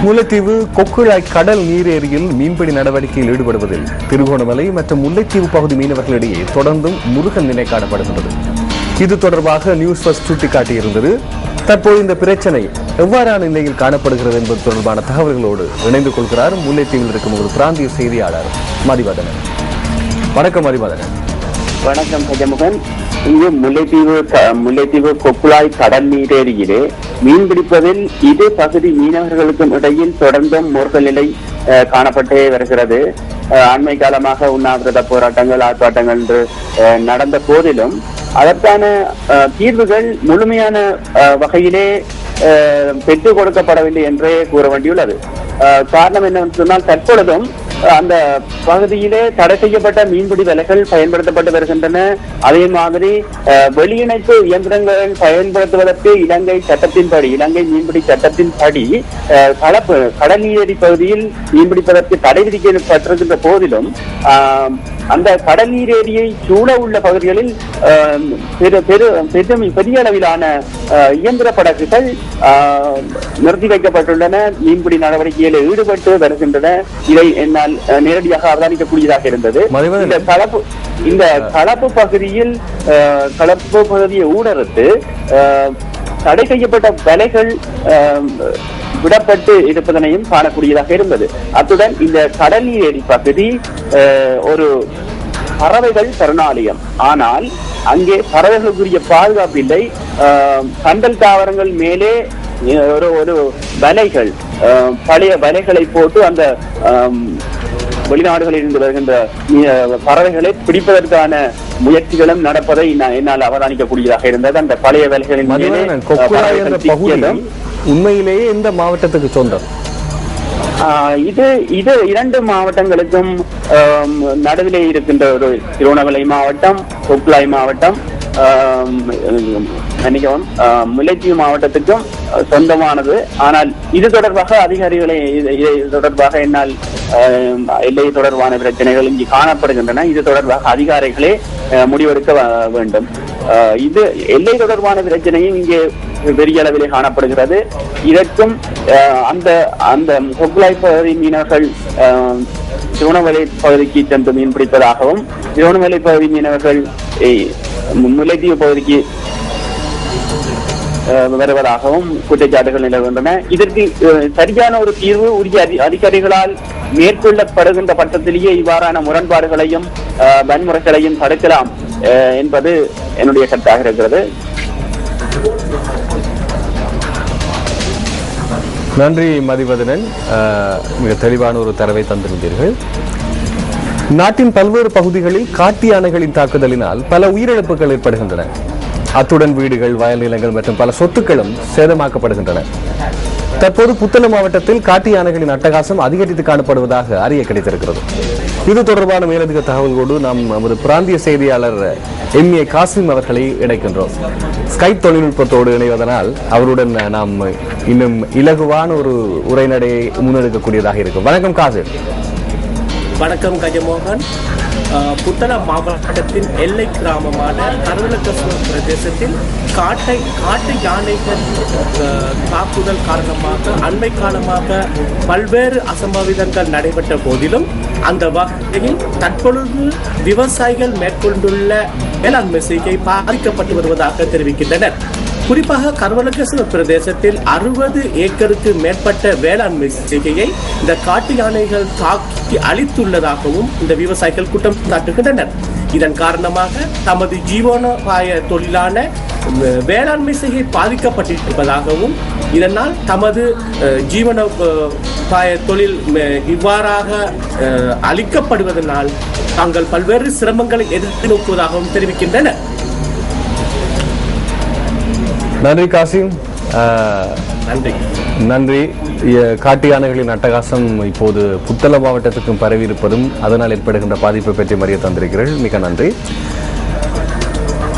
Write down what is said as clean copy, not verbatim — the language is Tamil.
முல்லைத்தீவு கொக்குழாய் கடல் நீரேரியில் மீன்பிடி நடவடிக்கையில் ஈடுபடுவதில் திருகோணமலை மற்றும் முல்லைத்தீவு பகுதி மீனவர்களிடையே தொடர்ந்தும் முருகன் நிலை காணப்படுகின்றது. இது தொடர்பாக நியூஸ் ஃபர்ஸ்ட் சுட்டிக்காட்டியிருந்தது. தற்போது இந்த பிரச்சனை எவ்வாறான நிலையில் காணப்படுகிறது என்பது தொடர்பான தகவல்களோடு இணைந்து கொள்கிறார் முல்லைத்தீவில் இருக்கும் ஒரு பிராந்திய செய்தியாளர் மதிவதனன். வணக்கம் மதிவதனன். வணக்கம் கஜமுகன். இங்கு முல்லைத்தீவு கொக்குழாய் கடல் நீரேரியிலே மீன்பிடிப்பதில் இரு பகுதி மீனவர்களுக்கும் இடையில் தொடர்ந்தும் மோதல் நிலை காணப்பட்டே வருகிறது. அண்மை காலமாக உண்ணாவிரத போராட்டங்கள், ஆர்ப்பாட்டங்கள் என்று நடந்த போதிலும் அதற்கான தீர்வுகள் முழுமையான வகையிலே பெற்றுக் கொடுக்கப்படவில்லை என்றே கூற வேண்டியுள்ளது. காரணம் என்னவென்று சொன்னால், தற்பொழுதும் அந்த பகுதியிலே தடை செய்யப்பட்ட மீன்பிடி வலைகள் பயன்படுத்தப்பட்டு வருகின்றன. அதே மாதிரி வெளியிணைப்பு இயந்திரங்கள் பயன்படுத்துவதற்கு இலங்கை மீன்பிடி சட்டத்தின்படி கடல் நீரேரி பகுதியில் மீன்பிடிப்பதற்கு தடை விதிக்கப்பட்டிருக்கின்ற போதிலும் அந்த கடல் நீரேரியை சூழ உள்ள பகுதிகளில் பெரிய அளவிலான இயந்திர படகுகள் நிறுத்தி வைக்கப்பட்டுள்ளன. மீன்பிடி நடவடிக்கையில் ஈடுபட்டு வருகின்றன. இதை என்னால் நேரடியாக அவதானிக்கக்கூடியதாக இருந்தது. இந்த கலப்பு பகுதியை ஊடறுத்து தடை செய்யப்பட்ட வலைகள் விடப்பட்டு இருப்பதனையும் காணக்கூடியதாக இருந்தது. அத்துடன் இந்த கடல் நீரேரி பகுதி ஒரு பறவைகள் சரணாலயம். ஆனால் அங்கே பறவைகளுக்குரிய பாதுகாப்பு இல்லை. கண்டல் தாவரங்கள் மேலே ஒரு வலைகள், பழைய வலைகளை போட்டு அந்த வெளிநாடுகளில் இருந்து வருகின்ற பறவைகளை பிடிப்பதற்கான முயற்சிகளும் நடப்பதை என்னால் அவதானிக்கக்கூடியதாக இருந்தது. அந்த பழைய வலைகளின் உண்மையிலேயே இந்த மாவட்டத்துக்கு சொந்தம். இது இரண்டு மாவட்டங்களுக்கும் நடுவிலே இருக்கின்ற ஒரு திருவண்ணாமலை மாவட்டம், கொக்குழாய் மாவட்டம், முல்லைத்தீவு மாவட்டத்துக்கும் சொந்தமானது. ஆனால் இது தொடர்பாக அதிகாரிகளை என்னால் எல்லை தொடர்பான பிரச்சனைகள் இங்கு காணப்படுகின்றன. இது தொடர்பாக அதிகாரிகளே முடிவெடுக்க வேண்டும். இது எல்லை தொடர்பான பிரச்சனையும் இங்கே பெரிய அளவிலே காணப்படுகிறது. இதற்கும் அந்த கொக்குழாய் பகுதி மீனவர்கள் திருவண்ணாமலை பகுதிக்கு சென்று மீன்பிடிப்பதாகவும், திருவண்ணாமலை பகுதி மீனவர்கள் முல்லைத்தீவு பகுதிக்கு வருவதாகவும் குற்றச்சாட்டுகள் நிலவுகின்றன. இதற்கு சரியான ஒரு தீர்வு உரிய அதிகாரிகளால் மேற்கொள்ளப்படுகின்ற பட்சத்திலேயே இவ்வாறான முரண்பாடுகளையும் வன்முறைகளையும் தடுக்கலாம் என்பது என்னுடைய கருத்தாக இருக்கிறது. நன்றி மதிவதனன். மிக தெளிவான ஒரு தரவை தந்திருந்தீர்கள். நாட்டின் பல்வேறு பகுதிகளில் காட்டு யானைகளின் தாக்குதலினால் பல உயிரிழப்புகள் ஏற்படுகின்றன. அத்துடன் வீடுகள், வயல் நிலங்கள் மற்றும் பல சொத்துக்களும் சேதமாக்கப்படுகின்றன. தற்போது புத்தளம் மாவட்டத்தில் காட்டு யானைகளின் அட்டகாசம் அதிகரித்து காணப்படுவதாக அறிய கிடைத்திருக்கிறது. இது தொடர்பான மேலதிக தகவல்களோடு நாம் நமது பிராந்திய செய்தியாளர் MA காசிம் அவர்களை இணைக்கின்றோம். ஸ்கைப் தொழில்நுட்பத்தோடு இணைவதனால் அவருடன் நாம் இன்னும் இலகுவான ஒரு உரைநடையை முன்னெடுக்கக்கூடியதாக இருக்கும். வணக்கம் காசிம். வணக்கம் கஜமோகன். புத்தளம் மாவட்டத்தின் எல்லை கிராமமான கருவலக்கசுவ பிரதேசத்தில் காட்டு யானைகள் தாக்குதல் காரணமாக அண்மை காலமாக பல்வேறு அசம்பாவிதங்கள் நடைபெற்ற போதிலும் அந்த வகையில் தற்பொழுது விவசாயிகள் மேற்கொண்டுள்ள வேளாண்மை செய்கை பாதிக்கப்பட்டு வருவதாக தெரிவிக்கின்றனர். குறிப்பாக கருவலக்கசுவ பிரதேசத்தில் 60 ஏக்கருக்கு மேற்பட்ட வேளாண்மை செய்கையை இந்த காட்டு யானைகள் தாக்கி அழித்துள்ளதாகவும் இந்த விவசாயிகள் குற்றம் சாட்டுகின்றனர். இதன் காரணமாக தமது ஜீவனோபாய தொழிலான வேளாண்மை செய்கை பாதிக்கப்பட்டிருப்பதாகவும், இதனால் தமது ஜீவனோபாய தொழில் இவ்வாறாக அழிக்கப்படுவதனால் தாங்கள் பல்வேறு சிரமங்களை எதிர்நோக்குவதாகவும் தெரிவிக்கின்றனர். நன்றி காசிம். நன்றி. காட்டு யானைகளின் அட்டகாசம் இப்போது புத்தளம் மாவட்டத்துக்கும் பரவி இருப்பதும் அதனால் ஏற்படுகின்ற பாதிப்பை பற்றி மறிய தந்திருக்கிறீர்கள். மிக நன்றி.